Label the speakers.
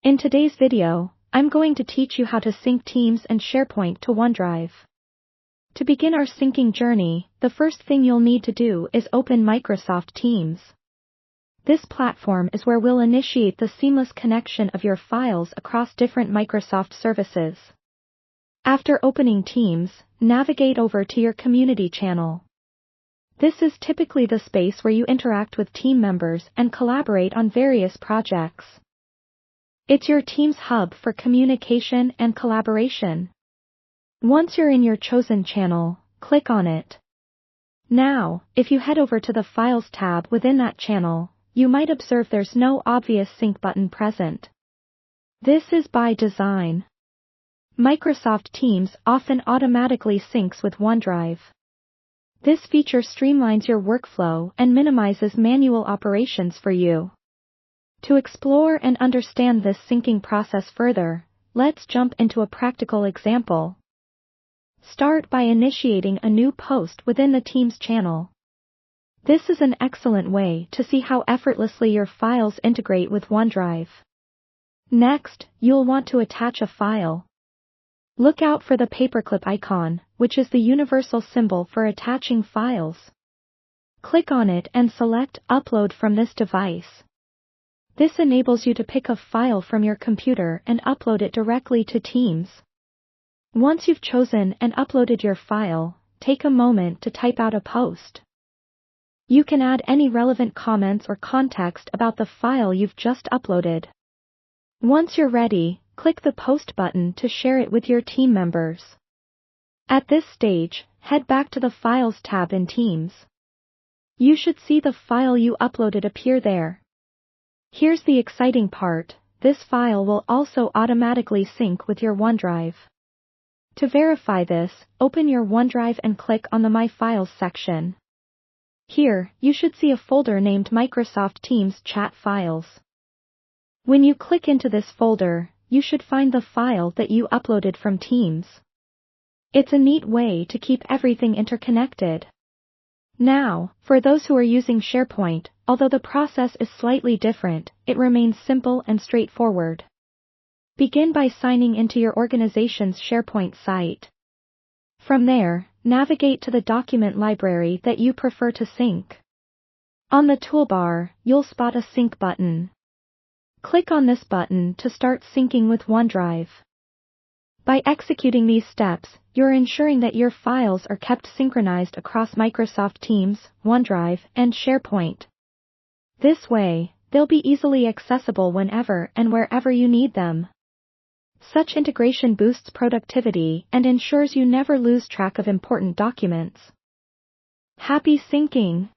Speaker 1: In today's video, I'm going to teach you how to sync Teams and Sharepoint to OneDrive. To begin our syncing journey, the first thing you'll need to do is open Microsoft Teams. This platform is where we'll initiate the seamless connection of your files across different Microsoft services. After opening Teams, navigate over to your community channel. This is typically the space where you interact with team members and collaborate on various projects. It's your team's hub for communication and collaboration. Once you're in your chosen channel, click on it. Now, if you head over to the Files tab within that channel, you might observe there's no obvious sync button present. This is by design. Microsoft Teams often automatically syncs with OneDrive. This feature streamlines your workflow and minimizes manual operations for you. To explore and understand this syncing process further, let's jump into a practical example. Start by initiating a new post within the Teams channel. This is an excellent way to see how effortlessly your files integrate with OneDrive. Next, you'll want to attach a file. Look out for the paperclip icon, which is the universal symbol for attaching files. Click on it and select Upload from this device. This enables you to pick a file from your computer and upload it directly to Teams. Once you've chosen and uploaded your file, take a moment to type out a post. You can add any relevant comments or context about the file you've just uploaded. Once you're ready, click the Post button to share it with your team members. At this stage, head back to the Files tab in Teams. You should see the file you uploaded appear there. Here's the exciting part, this file will also automatically sync with your OneDrive. To verify this, open your OneDrive and click on the My Files section. Here, you should see a folder named Microsoft Teams Chat Files. When you click into this folder, you should find the file that you uploaded from Teams. It's a neat way to keep everything interconnected. Now, for those who are using SharePoint, although the process is slightly different, it remains simple and straightforward. Begin by signing into your organization's SharePoint site. From there, navigate to the document library that you prefer to sync. On the toolbar, you'll spot a Sync button. Click on this button to start syncing with OneDrive. By executing these steps, you're ensuring that your files are kept synchronized across Microsoft Teams, OneDrive, and SharePoint. This way, they'll be easily accessible whenever and wherever you need them. Such integration boosts productivity and ensures you never lose track of important documents. Happy syncing!